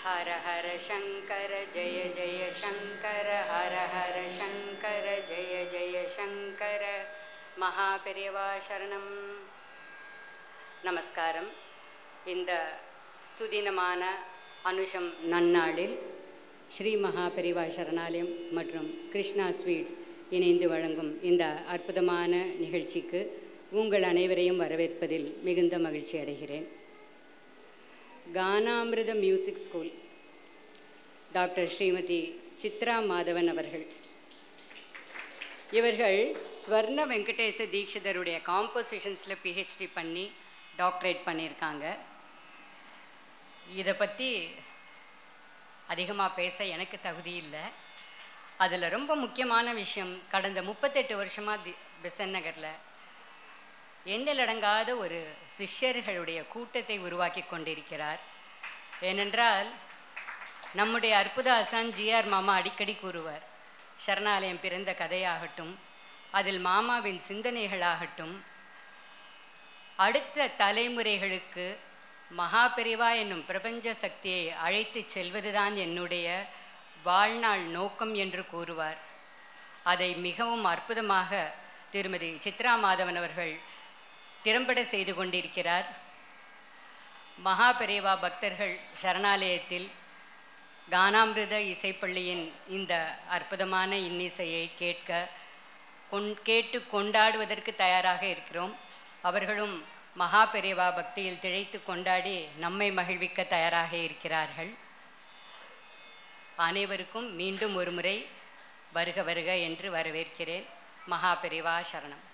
हर हर शंकर जय जय शंकर हर हर शंकर जय जय शंकर महापेरिवा शरणम நமஸ்காரம். இந்த சுதினமான அனுஷம் நன்னாளில் ஸ்ரீ மகாபெரிவா சரணாலயம் மற்றும் கிருஷ்ணா ஸ்வீட்ஸ் இணைந்து வழங்கும் இந்த அற்புதமான நிகழ்ச்சிக்கு உங்கள் அனைவரையும் வரவேற்பதில் மிகுந்த மகிழ்ச்சி அடைகிறேன். Ganamrutha music school doctor Srimathi Chitra Madhavan அவர்கள், இவர்கள் ஸ்வர்ண வெங்கடேச தீக்ஷிதருடைய காம்போசிஷன்ஸில் பிஹெச்டி பண்ணி டாக்டரேட் பண்ணியிருக்காங்க. இதை பற்றி அதிகமாக பேச எனக்கு தகுதி இல்லை. அதில் ரொம்ப முக்கியமான விஷயம், கடந்த 38 வருஷமாக பெசன்ட் நகரில் எண்ணிலடங்காத ஒரு சிஷ்யர்களுடைய கூட்டத்தை உருவாக்கி கொண்டிருக்கிறார். ஏனென்றால் நம்முடைய அற்புத ஆசான் ஜிஆர் மாமா அடிக்கடி கூறுவார், சரணாலயம் பிறந்த கதையாகட்டும், அதில் மாமாவின் சிந்தனைகளாகட்டும், அடுத்த தலைமுறைகளுக்கு மகாபெரிவா என்னும் பிரபஞ்ச சக்தியை அழைத்து செல்வதுதான் என்னுடைய வாழ்நாள் நோக்கம் என்று கூறுவார். அதை மிகவும் அற்புதமாக திருமதி சித்ரா மாதவன் அவர்கள் திறம்பட செய்து கொண்டிருக்கிறார். மகாபெரிவா பக்தர்கள் சரணாலயத்தில் கானாமிருத இசைப்பள்ளியின் இந்த அற்புதமான இன்னிசையை கேட்டு கொண்டாடுவதற்கு தயாராக இருக்கிறோம். அவர்களும் மகாபெரிவா பக்தியில் திளைத்து கொண்டாடி நம்மை மகிழ்விக்க தயாராக இருக்கிறார்கள். அனைவருக்கும் மீண்டும் ஒரு முறை வருக வருக என்று வரவேற்கிறேன். மகாபெரிவா சரணம்.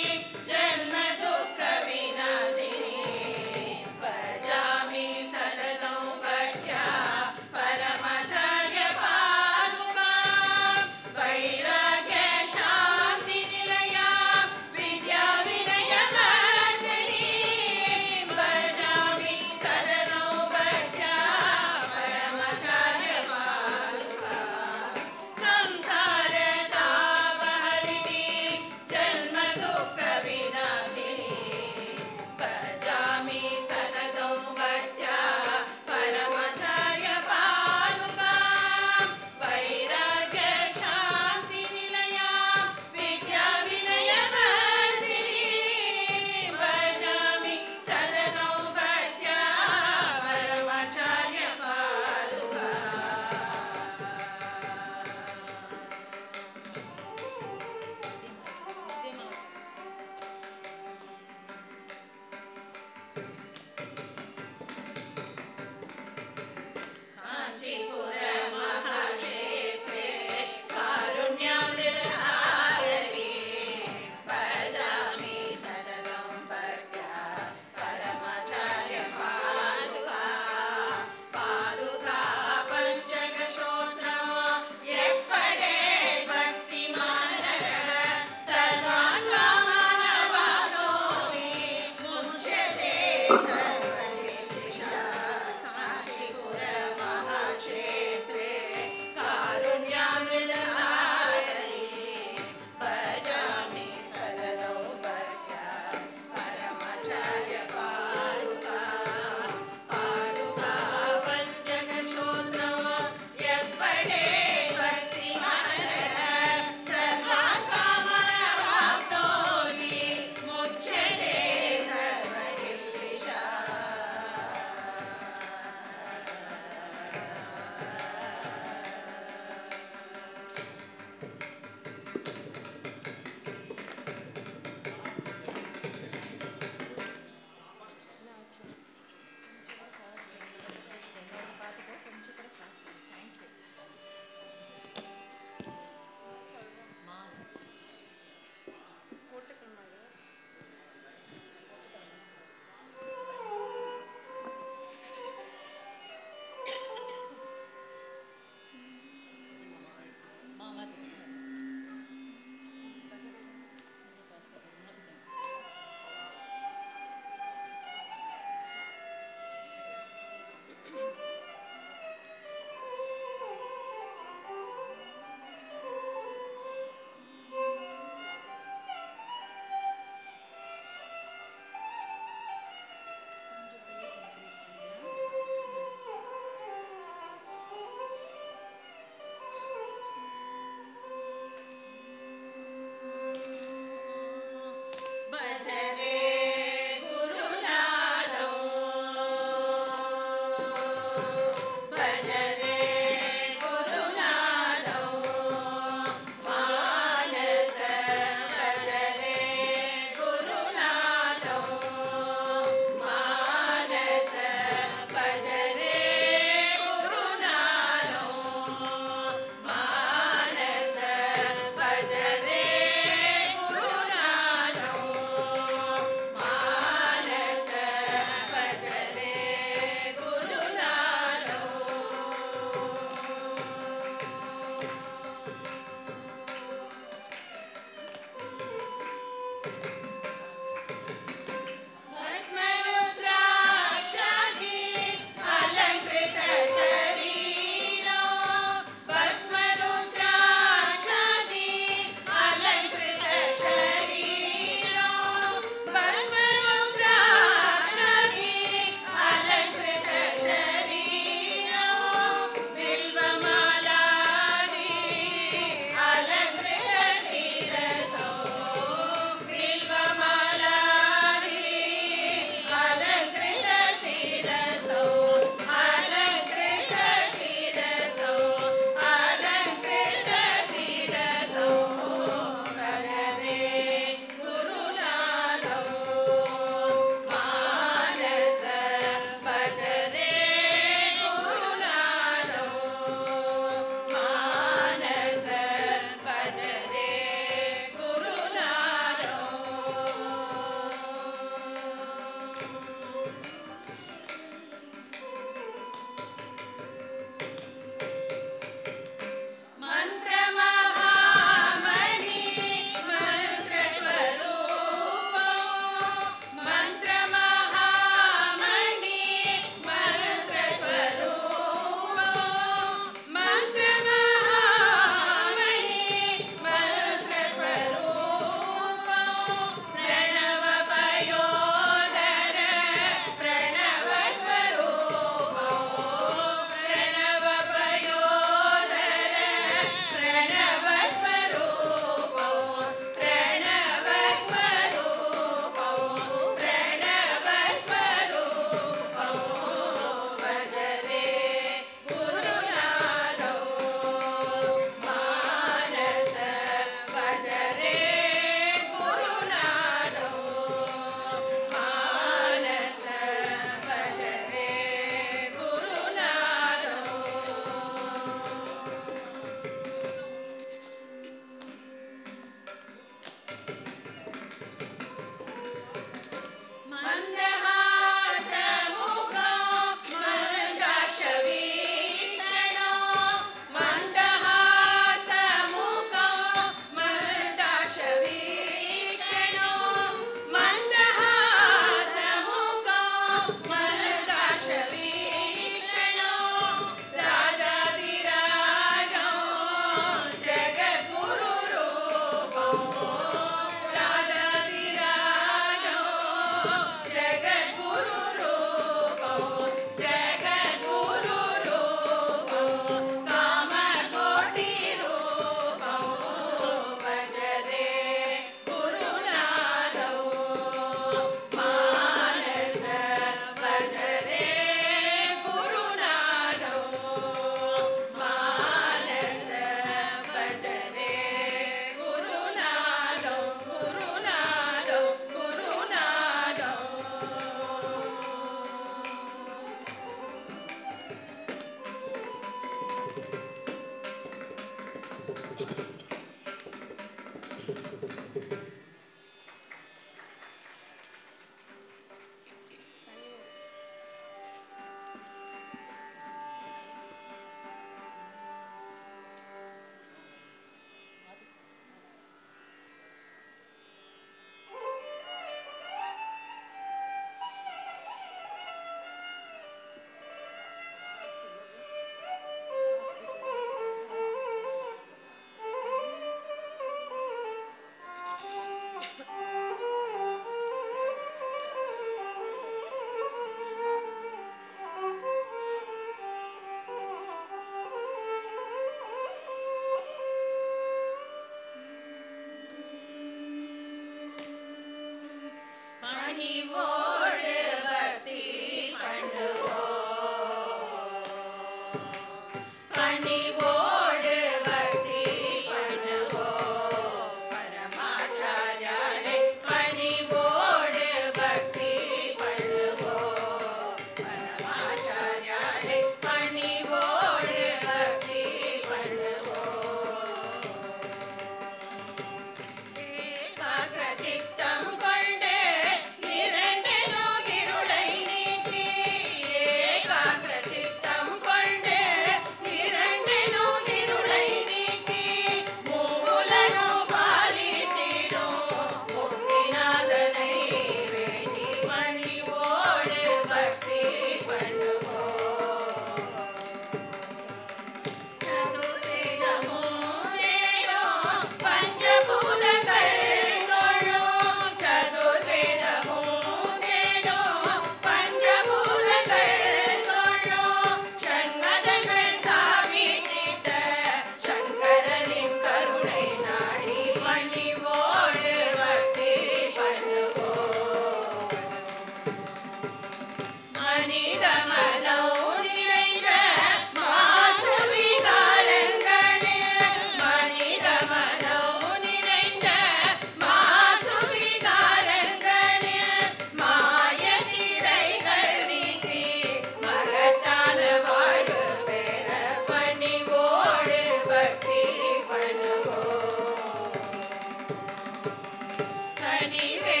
கனிவே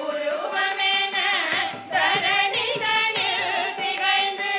உருவமென தரணி தனில் திகழ்ந்து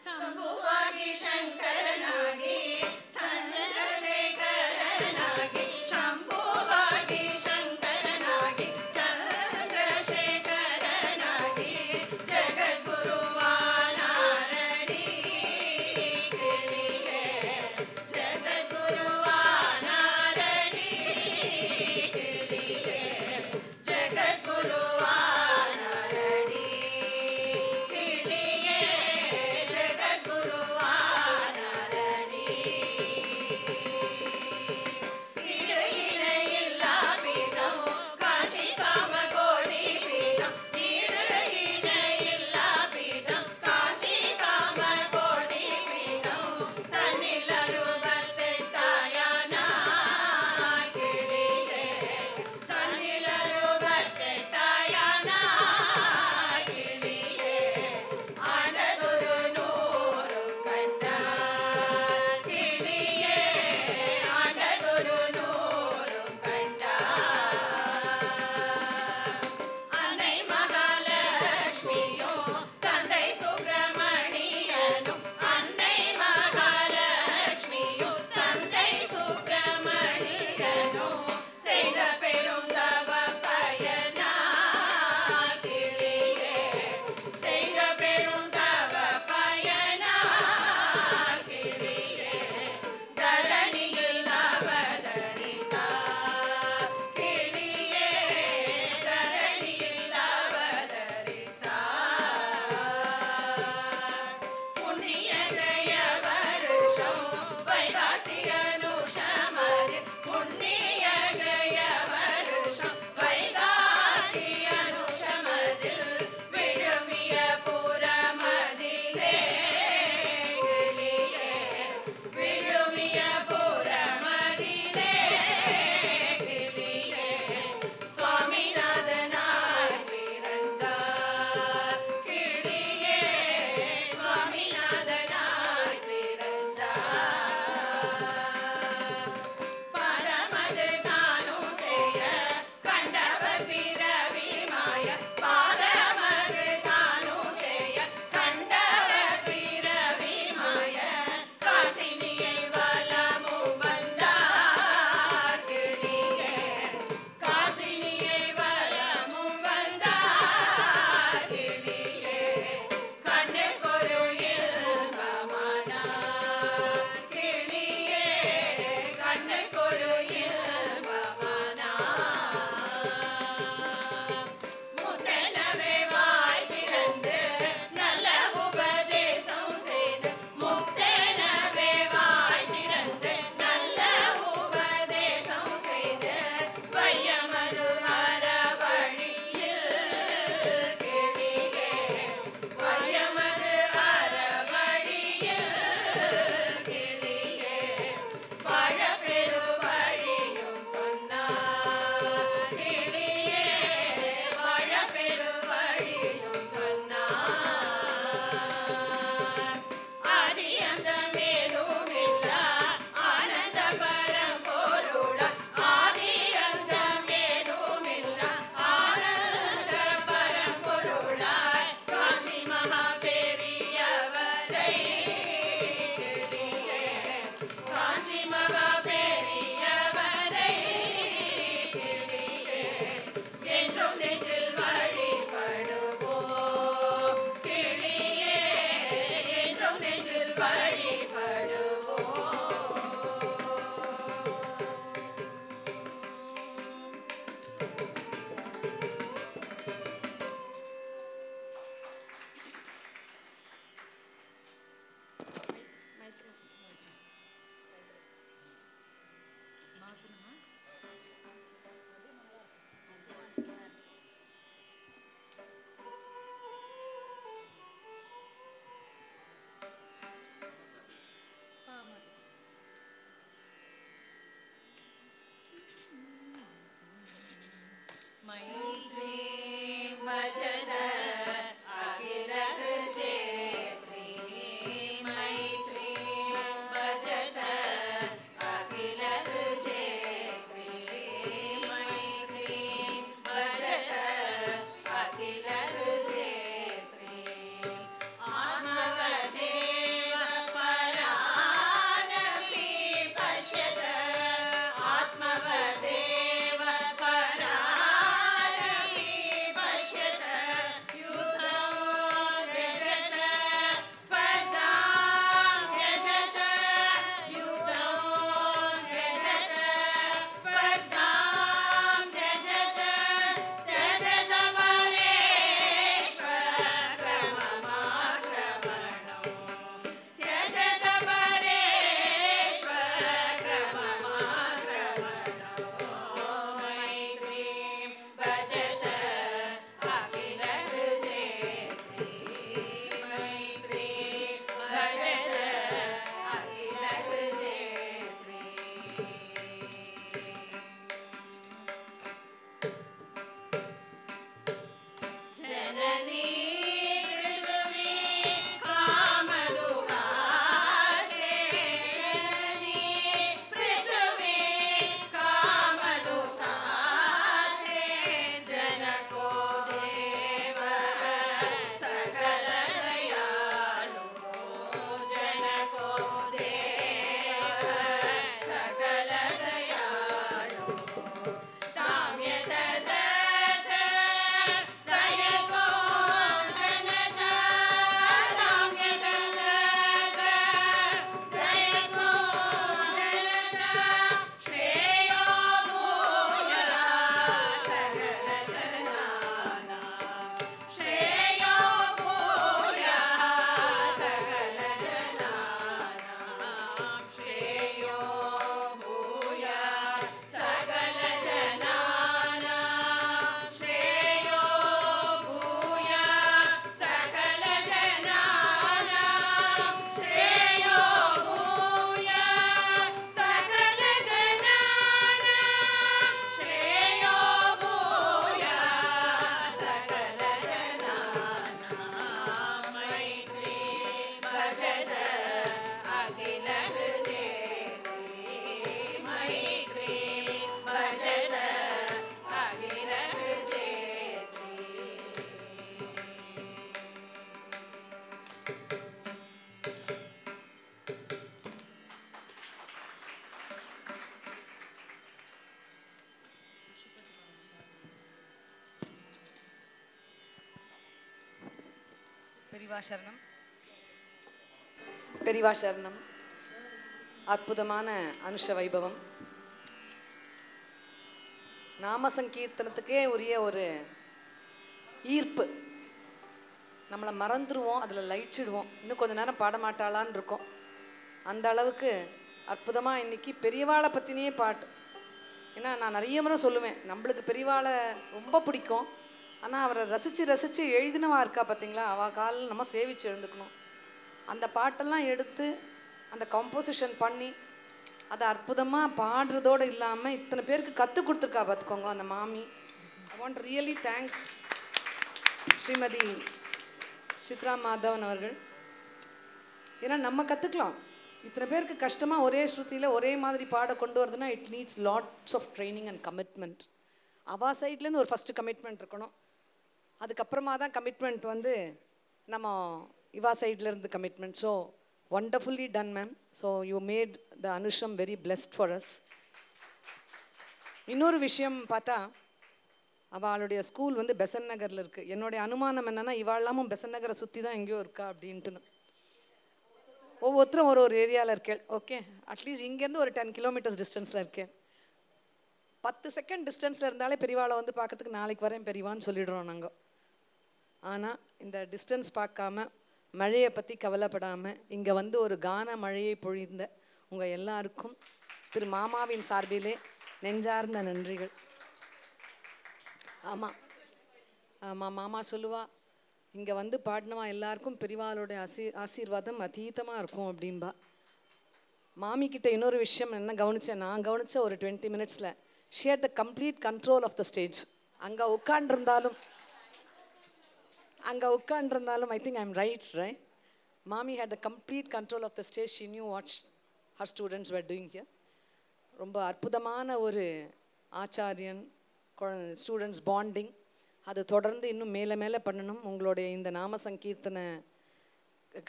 ಶಂಭುವಾಗಿ ಶಂಕರನಾಗಿ ಚಂದ್ರಶೇಖರನಾಗಿ ಶಂಭುವಾಗಿ ಶಂಕರನಾಗಿ ಚಂದ್ರಶೇಖರನಾಗಿ ಜಗದ್ಗುರುವಾನಾರಡಿ ಕಿಳಿಗೆ ಜಗದ್ಗುರುವಾನಾರಡಿ ಕಿಳಿಗೆ ಜಗದ್ಗುರುವಾನಾರಡಿ ಕಿಳಿಗೆ ಜಗದ್ಗುರುವಾನಾರಡಿ இடையிடையில்ல பீடம் காஞ்சி காமகோடி பீடம் இடையிடையில்ல பீடம் காஞ்சி காமகோடி பீடம் தன்னில் அறுபத்தெட்டாயன கிளியே தன்னில் அறுபத்தெட்டாயன கிளியே ஆண்டதொரு நூறு கண்ட கிளியே ஆண்டதொரு நூறு கண்ட அன்னை மகாலட்சுமியும் தந்தை சுப்பிரமணியனும் அன்னை மகாலட்சுமியும் தந்தை சுப்பிரமணியனும் செய்த பெரும் தவ பயனா கிளியே செய்த பெரும் தவ பயனா கிளியே தரணியில் அவதரித்தா கிளியே தரணியில் அவதரித்தா புண்ணிய ஜெய வருஷம் வைகாசி அனுஷமது புண்ணிய ஜெய வருஷம் வைகாசி அனுஷமதில் விழுமிய புறமதிலே கிளியே விழுமிய புறமதிலே கிளியே சுவாமிநாதனாய் பிறந்தார் கிளியே சுவாமிநாதனாய் பிறந்தார் பரமது தானும் செய்ய கண்டவர் பிறவி மாய பாரமது தானும் செய்ய கண்டவர் பிறவி மாய காசினியை வலமும் வந்தார் கிளியே காசினியை வலமும் வந்தார் கிளியே கண்ணுக்கொரு இல்பமானார் கிளியே கண்ணுக்கொரு இல்பமானார் முத்தெனவே வாய் திறந்து நல்ல உபதேசம் செய்து முத்தெனவே வாய் திறந்து நல்ல உபதேசம் செய்து வையமது அறவழியில் கிளியே வையமது அறவழியில் கிளியே வாழப்பெரு வழியும் சொன்னார் கிளியே வாழப்பெரு வழியும் சொன்னார் ஆதி அந்தமேதுமில்ல ஆனந்த பரம்பொருள ஆதி அந்தமேதுமில்ல ஆனந்த பரம்பொருளாய் காஞ்சி மகா பெரியவரை கிளியே காஞ்சி மகா பெரியவரை கிளியே என்றும் நெஞ்சில் வழிபடுவோம் கிளியே என்றும் நெஞ்சில் வழிபடுவோம் मैत्री भजत अखिलः चेत्री मैत्री भजत अखिलः चेत्री பெரிவா சரணம். பெரிவா சரணம். அற்புதமான அனுஷ வைபவம். நாம சங்கீர்த்தனத்துக்கே உரிய ஒரு ஈர்ப்பு. நம்மளை மறந்துடுவோம், அதில் லயிச்சிடுவோம். இன்னும் கொஞ்சம் நேரம் பாடமாட்டாளான்னு இருக்கோம். அந்த அளவுக்கு அற்புதமாக இன்னைக்கு பெரியவாளை பற்றினே பாட்டு. ஏன்னா நான் நிறைய முறை சொல்லுவேன், நம்மளுக்கு பெரியவாளை ரொம்ப பிடிக்கும். ஆனால் அவரை ரசித்து ரசித்து எழுதினவா இருக்கா பார்த்தீங்களா, அவள் காலில் நம்ம சேவிச்சு எழுந்துக்கணும். அந்த பாட்டெல்லாம் எடுத்து அந்த கம்போசிஷன் பண்ணி அதை அற்புதமாக பாடுறதோடு இல்லாமல் இத்தனை பேருக்கு கற்றுக் கொடுத்துருக்கா பார்த்துக்கோங்க அந்த மாமி. I want really thank Srimathi Chitra Madhavan அவர்கள். ஏன்னா நம்ம கற்றுக்கலாம். இத்தனை பேருக்கு கஷ்டமாக ஒரே ஸ்ருதியில் ஒரே மாதிரி பாட கொண்டு வருதுன்னா it needs lots of training and commitment. அவா சைட்லேருந்து ஒரு ஃபஸ்ட்டு கமிட்மெண்ட் இருக்கணும். அதுக்கப்புறமா தான் கமிட்மெண்ட் வந்து நம்ம இவா சைட்லேருந்து commitment. So wonderfully done, ma'am. So you made the Anusham very blessed for us. இன்னொரு விஷயம் பார்த்தா, அவளுடைய ஸ்கூல் வந்து பெசன் நகரில் இருக்குது. என்னுடைய அனுமானம் என்னென்னா இவாளாமும் பெசன் நகரை சுற்றி தான் எங்கேயோ இருக்கா அப்படின்ட்டுன்னு. ஒவ்வொருத்தரும் ஒரு ஒரு ஏரியாவில் இருக்கேன். ஓகே, அட்லீஸ்ட் இங்கேருந்து ஒரு 10 கிலோமீட்டர்ஸ் டிஸ்டன்ஸில் இருக்கேன். 10 செகண்ட் டிஸ்டன்ஸில் இருந்தாலே பெரியவாளை வந்து பார்க்கறதுக்கு நாளைக்கு வரேன் பெரியவான்னு சொல்லிடுறோம் நாங்கள். ஆனால் இந்த டிஸ்டன்ஸ் பார்க்காம மழையை பற்றி கவலைப்படாமல் இங்கே வந்து ஒரு கான மழையை பொழிந்த உங்கள் எல்லாருக்கும் திரு மாமாவின் சார்பிலே நெஞ்சார்ந்த நன்றிகள். ஆமாம் ஆமாம், மாமா சொல்லுவா இங்கே வந்து பாடினவா எல்லாருக்கும் பெரியவாளோட ஆசீர்வாதம் அதீதமாக இருக்கும் அப்படின்பா. மாமிக்கிட்ட இன்னொரு விஷயம் என்ன கவனித்தேன், நான் கவனித்த ஒரு 20 மினிட்ஸில் she had the complete control of the stage. அங்கே உட்காண்டிருந்தாலும் I think I'm right? Mami had the complete control of the stage. She knew what her students were doing here. ரொம்ப அற்புதமான ஒரு ஆச்சாரியன் ஸ்டூடெண்ட்ஸ் பாண்டிங். அது தொடர்ந்து இன்னும் மேலே மேலே பண்ணணும். உங்களுடைய இந்த நாம சங்கீர்த்தன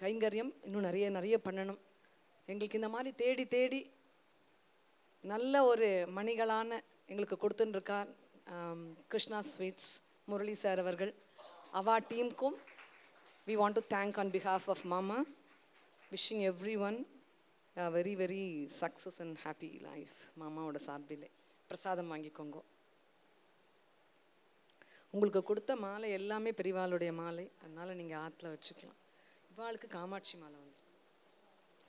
கைங்கரியம் இன்னும் நிறைய நிறைய பண்ணணும். எங்களுக்கு இந்த மாதிரி தேடி தேடி நல்ல ஒரு மணிகளான எங்களுக்கு கொடுத்துட்டுருக்கா கிருஷ்ணா ஸ்வீட்ஸ் முரளி சார் அவர்கள். அவா டீமுக்கும் we want to thank on behalf of Mama, wishing everyone a very very success and happy life. மாமாவோட சார்பிலே பிரசாதம் வாங்கிக்கோங்க. உங்களுக்கு கொடுத்த மாலை எல்லாமே பெரியவாளுடைய மாலை, அதனால் நீங்கள் ஆற்றுல வச்சுக்கலாம். இவாளுக்கு காமாட்சி மாலை வந்து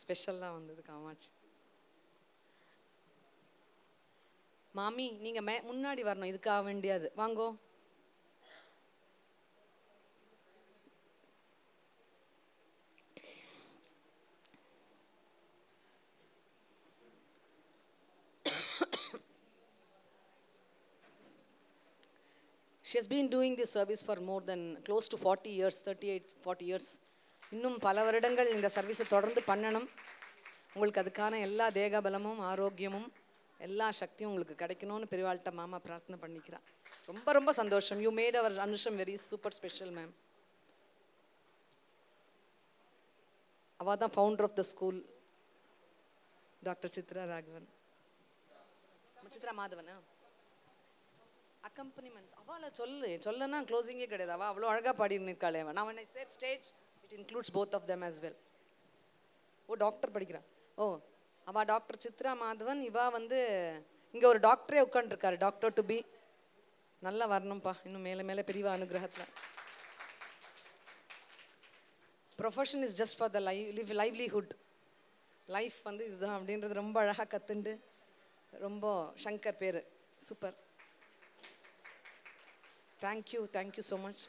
ஸ்பெஷலாக வந்தது காமாட்சி. மாமி நீங்கள் முன்னாடி வரணும், இதுக்காக வேண்டியது வாங்கோ. She has been doing this service for more than close to 40 years, 38-40 years. இன்னும் பல வருடங்கள் இந்த சர்வீஸை தொடர்ந்து பண்ணணும். உங்களுக்கு அதுக்கான எல்லா தேகபலமும் ஆரோக்கியமும் எல்லா சக்தியும் உங்களுக்கு கிடைக்கணும்னு பெரியவாள்கிட்ட மாமா பிரார்த்தனை பண்ணிக்கிறான். ரொம்ப ரொம்ப சந்தோஷம். You mat our Anusham very super special ma'am. அவள் தான் founder of the school, doctor Chitra Raghavan. Chitra மாதவனா அக்கம்பனிமெண்ட்ஸ். அவளை சொல்லனா க்ளோசிங்கே கிடையாது. அவள் அவ்வளோ அழகாக பாடின்னு இருக்காளே. நான் when I said stage, it includes both of them as well. ஓ டாக்டர் படிக்கிறான். ஓ அவள் டாக்டர் சித்ரா மாதவன். இவா வந்து இங்கே ஒரு டாக்டரே உட்காந்துருக்காரு, டாக்டர் டு பி. நல்லா வரணும்ப்பா இன்னும் மேலே மேலே பெரியவா அனுகிரகத்தில். Profession is just for the livelihood. Life வந்து இதுதான் அப்படின்றது ரொம்ப அழகாக கற்றுண்டு ரொம்ப சங்கர் பேர் சூப்பர். Thank you so much.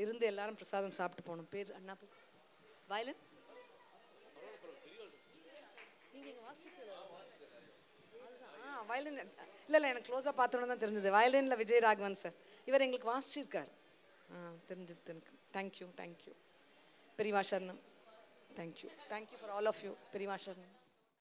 இருந்து எல்லாரும் பிரசாதம் சாப்பிட்டு போகணும். பேர் அண்ணா வயலின் வயலின் இல்லை எனக்கு க்ளோஸாக பார்த்தோன்னு தான் தெரிஞ்சது. வயலினில் விஜய் ராகவன் சார், இவர் எங்களுக்கு வாசிச்சிருக்கார். தெரிஞ்சது எனக்கு. தேங்க்யூ பெரியவா சரணம். Thank you for all of you. Periyava சரணம்.